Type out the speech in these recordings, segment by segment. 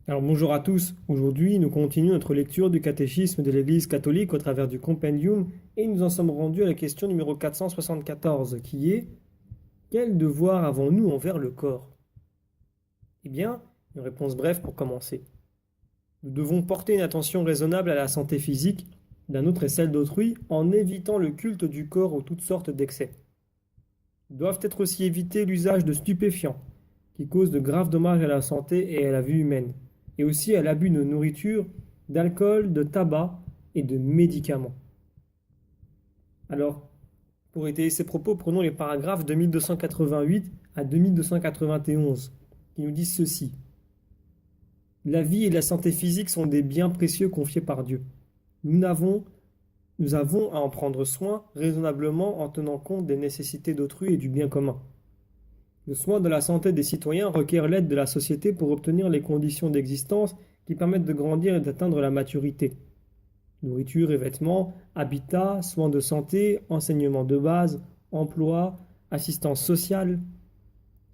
Alors bonjour à tous, aujourd'hui nous continuons notre lecture du catéchisme de l'Église catholique au travers du Compendium et nous en sommes rendus à la question numéro 474 qui est: quel devoir avons-nous envers le corps? Eh bien, une réponse brève pour commencer. Nous devons porter une attention raisonnable à la santé physique d'un autre et celle d'autrui en évitant le culte du corps ou toutes sortes d'excès. Doivent être aussi évités l'usage de stupéfiants qui causent de graves dommages à la santé et à la vie humaine, et aussi à l'abus de nourriture, d'alcool, de tabac et de médicaments. Alors, pour étayer ces propos, prenons les paragraphes de 1288 à 2291, qui nous disent ceci. La vie et la santé physique sont des biens précieux confiés par Dieu. Nous avons à en prendre soin raisonnablement en tenant compte des nécessités d'autrui et du bien commun. Le soin de la santé des citoyens requiert l'aide de la société pour obtenir les conditions d'existence qui permettent de grandir et d'atteindre la maturité. Nourriture et vêtements, habitat, soins de santé, enseignement de base, emploi, assistance sociale.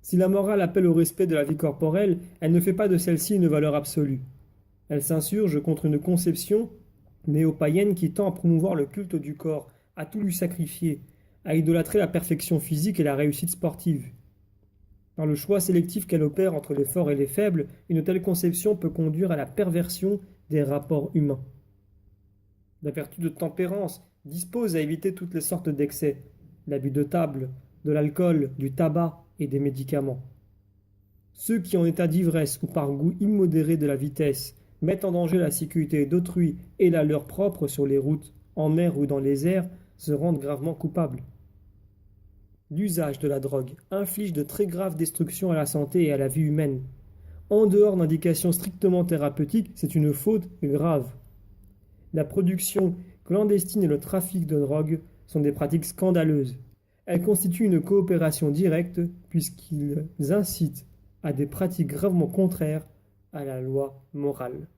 Si la morale appelle au respect de la vie corporelle, elle ne fait pas de celle-ci une valeur absolue. Elle s'insurge contre une conception néo-païenne qui tend à promouvoir le culte du corps, à tout lui sacrifier, à idolâtrer la perfection physique et la réussite sportive. Dans le choix sélectif qu'elle opère entre les forts et les faibles, une telle conception peut conduire à la perversion des rapports humains. La vertu de tempérance dispose à éviter toutes les sortes d'excès, l'abus de table, de l'alcool, du tabac et des médicaments. Ceux qui, en état d'ivresse ou par goût immodéré de la vitesse, mettent en danger la sécurité d'autrui et la leur propre sur les routes, en mer ou dans les airs, se rendent gravement coupables. L'usage de la drogue inflige de très graves destructions à la santé et à la vie humaine. En dehors d'indications strictement thérapeutiques, c'est une faute grave. La production clandestine et le trafic de drogue sont des pratiques scandaleuses. Elles constituent une coopération directe puisqu'ils incitent à des pratiques gravement contraires à la loi morale.